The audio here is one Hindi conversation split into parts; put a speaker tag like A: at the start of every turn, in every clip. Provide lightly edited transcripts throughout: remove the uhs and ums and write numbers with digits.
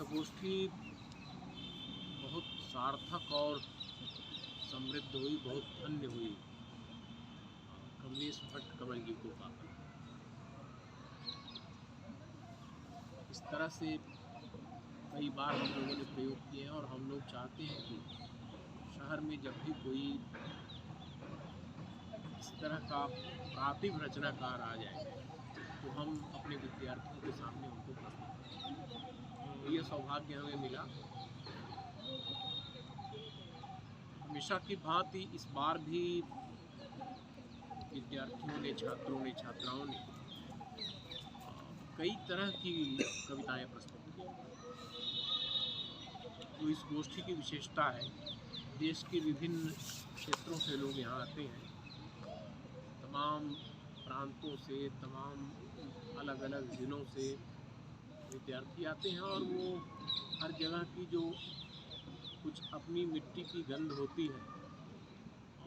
A: गोष्ठी बहुत सार्थक और समृद्ध हुई, बहुत धन्य हुई कमलेश भट्ट कमल जी को पाकर। इस तरह से कई बार हम लोगों ने प्रयोग किए हैं और हम लोग चाहते हैं कि शहर में जब भी कोई इस तरह का प्रातिभ रचनाकार आ जाए तो हम अपने विद्यार्थियों के सामने उनको प्रस्तुत करें। तो ये सौभाग्य हमें मिला। हमेशा की भांति इस बार भी विद्यार्थियों ने, छात्रों ने, छात्राओं ने कई तरह की कविताएं प्रस्तुत की। जो इस गोष्ठी की विशेषता है, देश के विभिन्न क्षेत्रों से लोग यहाँ आते हैं, तमाम प्रांतों से, तमाम अलग अलग ज़िलों से विद्यार्थी आते हैं और वो हर जगह की जो कुछ अपनी मिट्टी की गंध होती है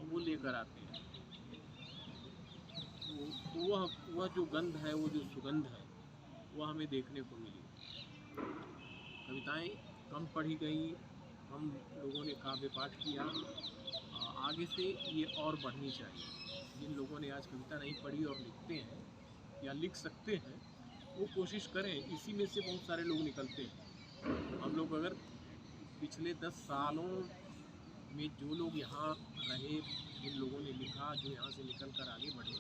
A: वो लेकर आते हैं। तो वह जो गंध है, वो जो सुगंध है, वह हमें देखने को मिली। कविताएं कम पढ़ी गई, कम लोगों ने काव्य पाठ किया। आगे से ये और बढ़नी चाहिए। जिन लोगों ने आज कविता नहीं पढ़ी और लिखते हैं या लिख सकते हैं, वो कोशिश करें। इसी में से बहुत सारे लोग निकलते हैं। हम लोग अगर पिछले 10 सालों में जो लोग यहाँ रहे, जिन लोगों ने लिखा, जो यहाँ से निकल कर आगे बढ़े,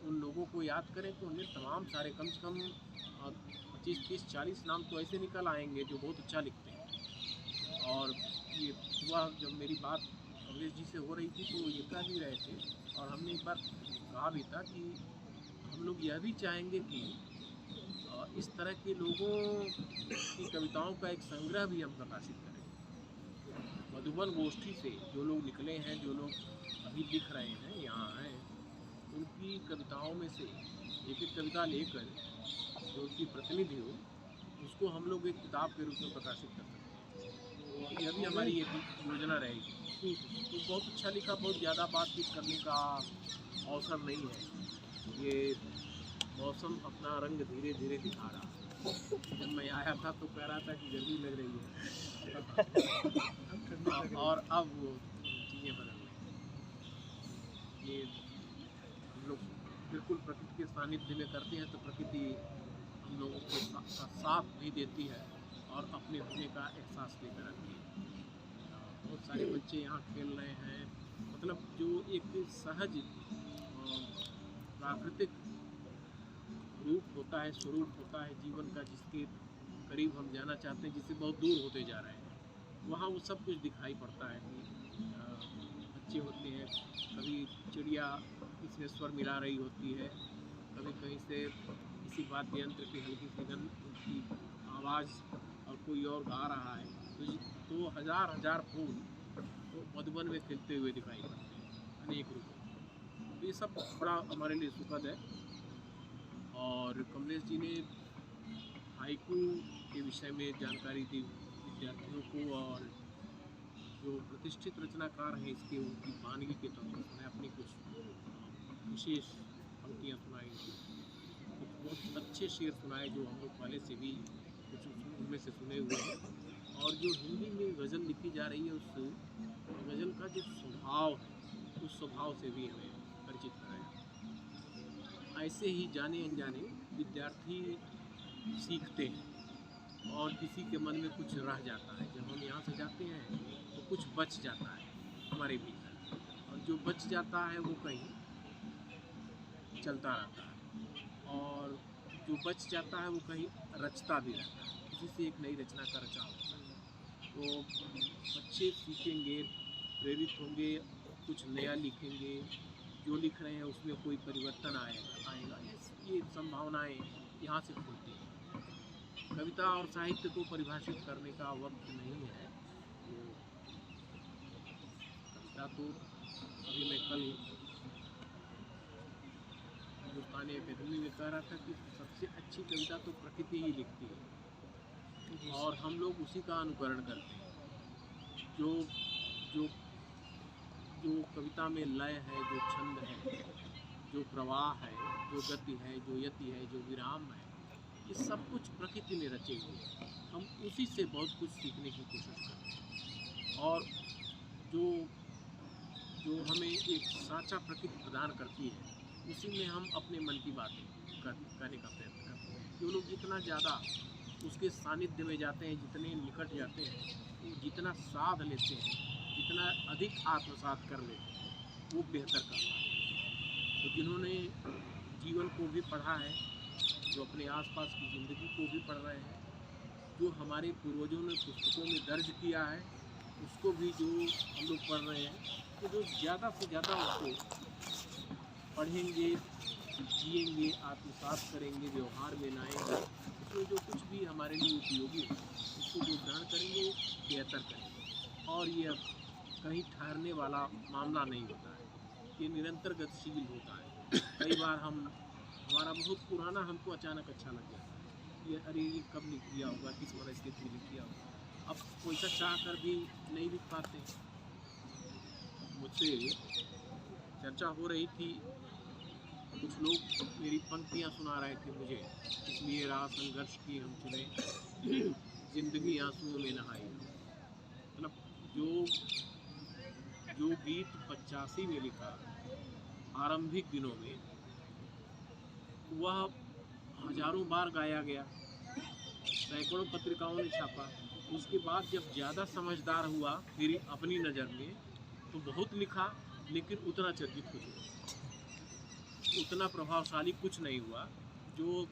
A: उन लोगों को याद करें तो उनमें तमाम सारे कम से कम 25, 30, 40 नाम तो ऐसे निकल आएंगे जो बहुत अच्छा लिखते हैं। और ये हुआ जब मेरी बात कमलेश जी से हो रही थी तो ये कह भी रहे थे और हमने एक बार कहा भी था कि हम लोग यह भी चाहेंगे कि इस तरह के लोगों की कविताओं का एक संग्रह भी हम प्रकाशित करें। मधुबन गोष्ठी से जो लोग निकले हैं, जो लोग अभी लिख रहे हैं, यहाँ हैं, उनकी कविताओं में से एक एक कविता लेकर जो उनकी प्रतिनिधि हो, उसको हम लोग एक किताब के रूप में प्रकाशित कर सकते हैं। तो यह भी हमारी एक योजना रहेगी। तो बहुत अच्छा लिखा, बहुत ज़्यादा बातचीत करने का अवसर नहीं है। ये मौसम अपना रंग धीरे धीरे दिखा रहा है। जब मैं आया था तो कह रहा था कि गर्मी लग रही है और अब वो चीज़ें बदल रही हैं। ये हम लोग बिल्कुल प्रकृति के सानिध्य में करते हैं तो प्रकृति हम लोगों को साथ भी देती है और अपने होने का एहसास लेकर आती है। बहुत सारे बच्चे यहाँ खेल रहे हैं। मतलब जो एक सहज प्राकृतिक रूप होता है, स्वरूप होता है जीवन का, जिसके करीब हम जाना चाहते हैं, जिससे बहुत दूर होते जा रहे हैं, वहाँ वो सब कुछ दिखाई पड़ता है कि बच्चे होते हैं, कभी चिड़िया इसमें स्वर मिला रही होती है, कभी कहीं से किसी वाद्य यंत्र की हल्की सी की आवाज़ और कोई और गा रहा है, तो हज़ार हज़ार फूल तो मधुबन में खिलते हुए दिखाई पड़ते हैं अनेक रूपों। तो ये सब बड़ा हमारे लिए सुखद है। और कमलेश जी ने हाइकू के विषय में जानकारी दी विद्यार्थियों को, और जो प्रतिष्ठित रचनाकार हैं इसके, उनकी वानगी के तौर पर सुनाए, अपनी कुछ विशेष पंक्तियाँ सुनाई, कुछ बहुत अच्छे शेर सुनाए जो हम लोग पहले से भी कुछ उनमें से सुने हुए हैं। और जो हिंदी में गज़ल लिखी जा रही है, उस गज़ल का जो स्वभाव है, उस स्वभाव से भी हमें परिचित कराया। ऐसे ही जाने अनजाने विद्यार्थी सीखते हैं और किसी के मन में कुछ रह जाता है। जब हम यहाँ से जाते हैं तो कुछ बच जाता है हमारे भीतर, और जो बच जाता है वो कहीं चलता रहता है, और जो बच जाता है वो कहीं रचता भी रहता है, उसी से एक नई रचना का रचा होता है। तो बच्चे सीखेंगे, प्रेरित होंगे, कुछ नया लिखेंगे, जो लिख रहे हैं उसमें कोई परिवर्तन आएगा। ये संभावनाएं यहाँ से खुलती हैं। कविता और साहित्य को परिभाषित करने का वक्त नहीं है। तो कविता तो अभी मैं कल हिंदुस्तानी अकेडमी में कह रहा था कि सबसे अच्छी कविता तो प्रकृति ही लिखती है और हम लोग उसी का अनुकरण करते हैं। जो जो जो कविता में लय है, जो छंद है, जो प्रवाह है, जो गति है, जो यति है, जो विराम है, ये सब कुछ प्रकृति में रचे हुए हैं। हम उसी से बहुत कुछ सीखने की कोशिश करते हैं। और जो जो हमें एक साँचा प्रकृति प्रदान करती है, उसी में हम अपने मन की बातें कहने का प्रयत्न करते हैं। जो लोग जितना ज़्यादा उसके सानिध्य में जाते हैं, जितने निकट जाते हैं, वो जितना साध लेते हैं, जितना अधिक आत्मसात कर लेते हैं, वो बेहतर कर पाते हैं। तो जिन्होंने जीवन को भी पढ़ा है, जो अपने आसपास की ज़िंदगी को भी पढ़ रहे हैं, जो हमारे पूर्वजों ने पुस्तकों में दर्ज किया है, उसको भी जो हम लोग पढ़ रहे हैं, तो जो ज़्यादा से ज़्यादा उसको पढ़ेंगे, जिएंगे, आत्मसात करेंगे, व्यवहार में लाएंगे, उसमें जो कुछ भी हमारे लिए उपयोगी है, उसको जो ग्रहण करेंगे वो बेहतर करेंगे। और ये अब कहीं ठहरने वाला मामला नहीं होता है, ये निरंतर गतिशील होता है। कई बार हमारा बहुत पुराना हमको अचानक अच्छा लग जाता है, ये अरे ये कब लिख दिया होगा, किस परिस्थिति में लिख दिया होगा। अब पैसा चाह कर भी नहीं लिख पाते। मुझसे चर्चा हो रही थी, कुछ लोग मेरी पंक्तियाँ सुना रहे थे मुझे, इसलिए राह संघर्ष की हम चुने, जिंदगी आंसुओं में नहाई। मतलब जो जो गीत 85 में लिखा आरंभिक दिनों में, वह हजारों बार गाया गया, सैकड़ों पत्रिकाओं ने छापा। उसके बाद जब ज़्यादा समझदार हुआ मेरी अपनी नज़र में, तो बहुत लिखा, लेकिन उतना चर्चित कुछ नहीं, उतना प्रभावशाली कुछ नहीं हुआ जो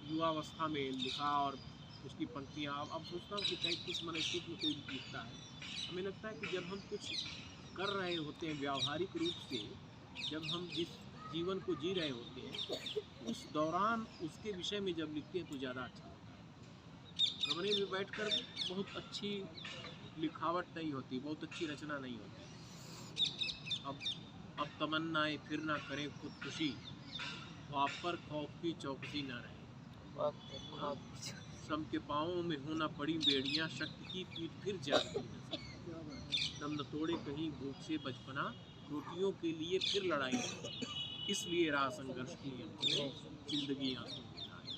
A: युवावस्था में लिखा। और उसकी पंक्तियाँ अब सोचता हूँ कि चाहे किस मनस्थिति में कोई लिखता है, हमें लगता है कि जब हम कुछ कर रहे होते हैं व्यावहारिक रूप से, जब हम जिस जीवन को जी रहे होते हैं, उस दौरान उसके विषय में जब लिखते हैं तो ज़्यादा अच्छा लगता है। कमरे में बैठकर बहुत अच्छी लिखावट नहीं होती, बहुत अच्छी रचना नहीं होती। अब तमन्नाएं फिर ना करें खुदकुशी, ख्वाब पर खौफ की चौकसी ना रहे। सम के पाँवों में होना पड़ी बेड़ियाँ, शक्ति की पीठ फिर जागती न। दम न तोड़े कहीं भूख से बचपना, रोटियों के लिए फिर लड़ाई, इसलिए राह संघर्ष की हमने जिंदगी आंसू में नहाई।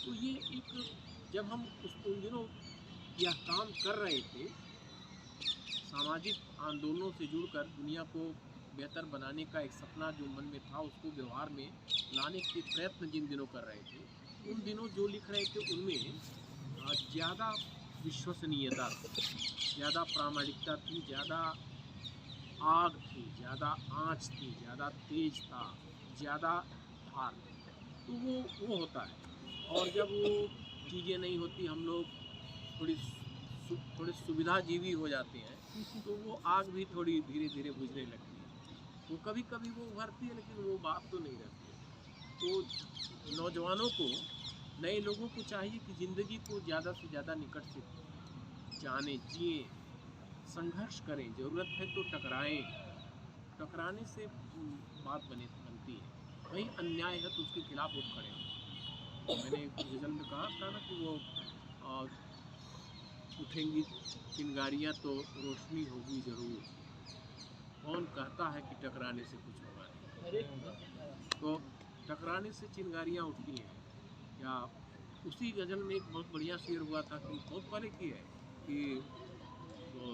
A: तो ये एक, जब हम उन दिनों यह काम कर रहे थे, सामाजिक आंदोलनों से जुड़कर दुनिया को बेहतर बनाने का एक सपना जो मन में था, उसको व्यवहार में लाने के प्रयत्न जिन दिनों कर रहे थे, उन दिनों जो लिख रहे थे उनमें ज़्यादा विश्वसनीयता, ज़्यादा प्रामाणिकता थी, ज़्यादा आग थी, ज़्यादा आँच थी, ज़्यादा तेज था, ज़्यादा धार थी। तो वो होता है। और जब वो चीज़ें नहीं होती, हम लोग थोड़े सुविधाजीवी हो जाते हैं, तो वो आग भी थोड़ी धीरे धीरे बुझने लगती है। वो कभी कभी वो उभरती है, लेकिन वो बात तो नहीं रहती है। तो नौजवानों को, नए लोगों को चाहिए कि ज़िंदगी को ज़्यादा से ज़्यादा निकट से जाने, जिए, संघर्ष करें, ज़रूरत है तो टकराएं। टकराने से बात बनती है। कहीं अन्याय है तो उसके खिलाफ उठ खड़े हों। मैंने एक गज़ल में कहा था ना कि वो उठेंगी चिंगारियाँ तो रोशनी होगी ज़रूर, कौन कहता है कि टकराने से कुछ होगा नहीं। तो टकराने से चिंगारियाँ उठती हैं। या उसी गज़ल में एक बहुत बढ़िया शेर हुआ था कि बहुत पहले की है कि वो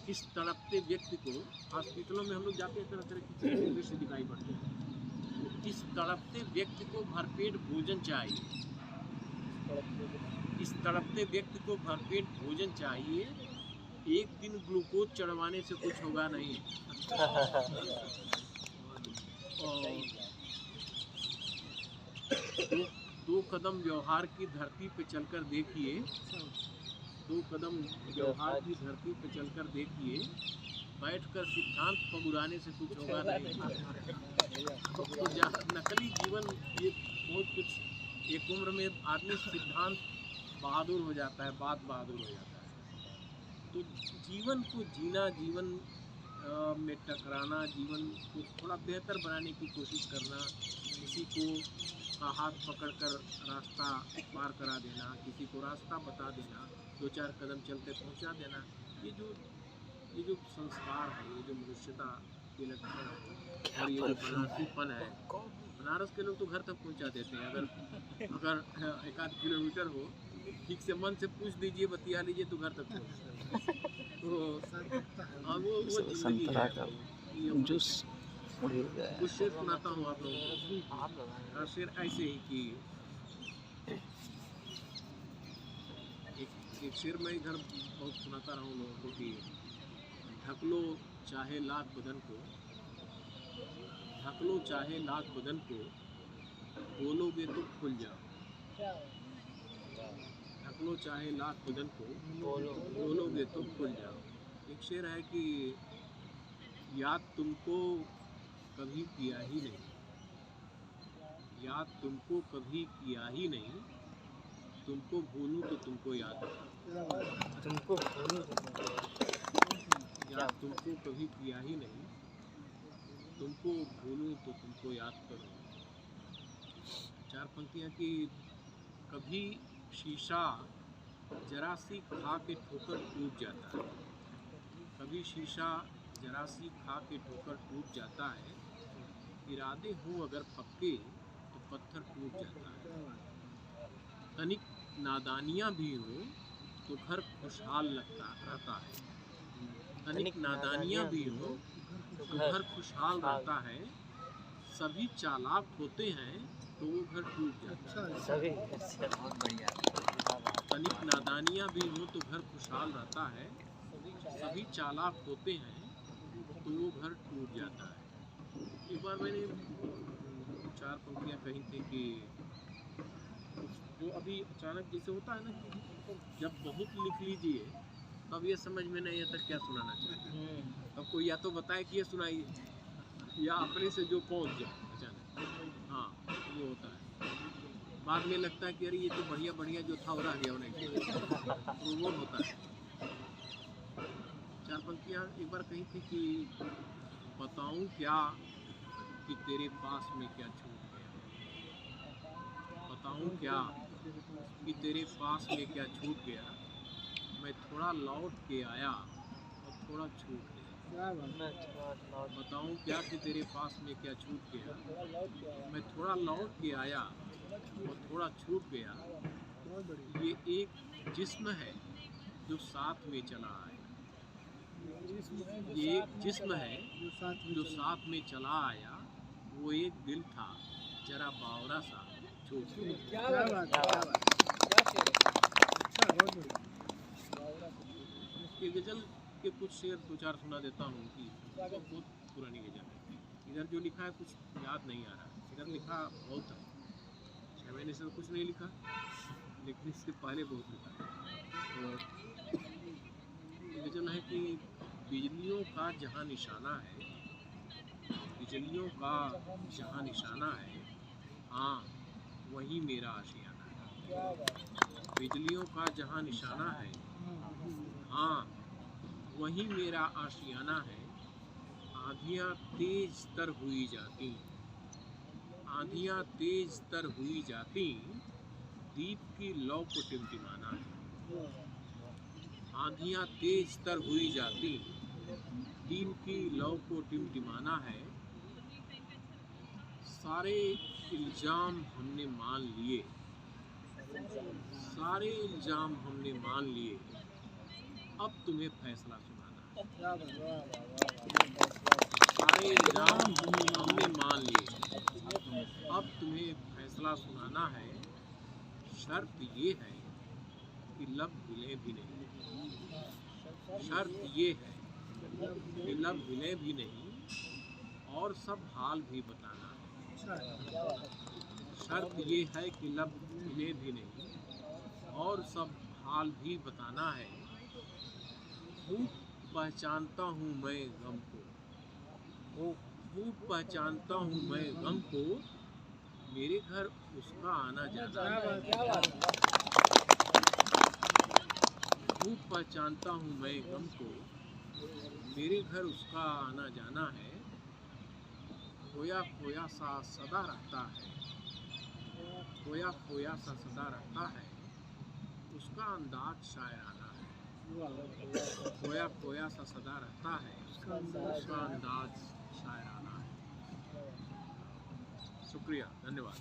A: इस तड़पते व्यक्ति को, हॉस्पिटलों में हम लोग जाते हैं, तरह तरह की दृश्य दिखाई पड़ते हैं, तो इस तड़पते व्यक्ति को भरपेट भोजन चाहिए, इस तड़पते व्यक्ति को भरपेट भोजन चाहिए, एक दिन ग्लूकोज चढ़वाने से कुछ होगा नहीं। और दो कदम व्यवहार की धरती पे चलकर देखिए, 2 कदम व्यवहार की धरती पे चलकर देखिए, बैठकर सिद्धांत पगुराने से कुछ होगा नहीं। तो नकली जीवन, ये बहुत कुछ, एक उम्र में आदमी सिद्धांत बहादुर हो जाता है, बात बहादुर हो जाता है। तो जीवन को जीना, जीवन में टकराना, जीवन को थोड़ा बेहतर बनाने की कोशिश करना, किसी को का हाथ पकड़कर रास्ता पार करा देना, किसी को रास्ता बता देना, 2-4 कदम चलते पहुंचा देना, ये जो संस्कार है, ये जो मनुष्यता के लक्षण है, और ये जो बनारसीपन है, बनारस के लोग तो घर तक पहुंचा देते हैं। अगर 1 आध किलोमीटर हो ठीक से मन से पूछ लीजिए, बतिया लीजिए तो घर तक पहुँच। तो हाँ, वो जिंदगी
B: संतरा
A: है।
B: का
A: ये
B: जूस उड़ गया।
A: कुछ शेर सुनाता हूँ आप लोगों को। शेर ऐसे ही कि एक शेर मैं इधर बहुत सुनाता रहा हूँ लोगों को कि ढक लो चाहे लाख बदन को, ढक लो चाहे लाख बदन को, बोलोगे तो खुल जाओ। ढक लो चाहे लाख बदन को, बोलोगे तो खुल जाओ। एक शेर है कि याद तुमको कभी किया ही नहीं, याद तुमको कभी किया ही नहीं, तुमको भूलूं तो तुमको याद करूं।
C: तुमको
A: याद तुमको कभी किया ही नहीं, तुमको भूलूं तो तुमको याद करूं। चार पंक्तियां कि कभी शीशा जरा सी खा के ठोकर टूट जाता है, कभी शीशा जरा सी खा के ठोकर टूट जाता है, इरादे हों अगर पक्के तो पत्थर टूट जाता है। तनिक नादानियाँ भी हो तो घर खुशहाल रहता है, तनिक नादानियाँ भी हो तो घर खुशहाल रहता है, सभी चालाक होते हैं तो वो घर टूट जाता है।
C: सभी
B: बहुत बढ़िया।
A: तनिक नादानियाँ भी हो तो घर खुशहाल रहता है, सभी चालाक होते हैं तो वो घर टूट जाता है। एक बार मैंने चार पंक्तियाँ कही थी कि जो अभी अचानक जैसे होता है ना कि जब बहुत लिख लीजिए तब ये समझ में नहीं आता क्या सुनाना चाहिए, तब कोई या तो बताए कि ये सुनाइए या अपने से जो पहुंच जाए अचानक। हाँ, वो होता है। बाद में लगता है कि अरे ये तो बढ़िया बढ़िया जो था वो रह गया उन्हें, तो वो होता है। चार पंक्तियाँ एक बार कही थी कि बताऊं क्या कि तेरे पास में क्या छूट गया, बताऊं क्या कि तेरे पास में क्या छूट गया, मैं थोड़ा लौट के आया और थोड़ा छूट गया। बताऊं क्या कि तेरे पास में क्या छूट गया, मैं थोड़ा लौट के आया और थोड़ा छूट गया। ये एक जिस्म है जो साथ में चला आया, ये एक जिस्म है जो साथ में चला आया, वो एक दिल था जरा बावरा सा छूट गया। ये गजल के कुछ शेर दो चार सुना देता हूँ कि बहुत पुरानी गजल है। इधर जो लिखा है कुछ याद नहीं आ रहा है, इधर लिखा बहुत है, 6 महीने से तो कुछ नहीं लिखा, लेकिन इससे पहले बहुत लिखा है। तो ये गजल है कि बिजलियों का जहाँ निशाना है, बिजलियों का जहाँ निशाना है, हाँ वही मेरा आशियाना है। बिजलियों का जहाँ निशाना है, हाँ वही मेरा आशियाना है। आंधियाँ तेज तर हुई जाती, आंधियाँ तेज तर हुई जाती, दीप की लौ को टिमटिमाना है। आंधियाँ तेज तर हुई जाती, दीप की लौ को टिमटिमाना है। सारे इल्जाम हमने मान लिए, सारे इल्जाम हमने मान लिए, अब तुम्हें फैसला सुनाना है। सारे इल्जाम हमने मान लिए, अब तुम्हें फैसला सुनाना है। शर्त ये है कि लब हिले भी नहीं, शर्त ये है कि लब हिले भी नहीं, और सब हाल भी बताना है। शर्त ये है कि लब हिले भी नहीं, और सब हाल भी बताना है। खूब पहचानता हूँ मैं गम को, खूब पहचानता हूँ मैं गम को, मेरे घर उसका आना जाना है। खूब पहचानता हूँ मैं गम को, मेरे घर उसका आना जाना है। खोया खोया सा सदा रहता है, खोया खोया सा सदा रहता है, उसका अंदाज शायराना है। खोया खोया सा सदा रहता है, उसका अंदाज शायराना है। शुक्रिया, धन्यवाद।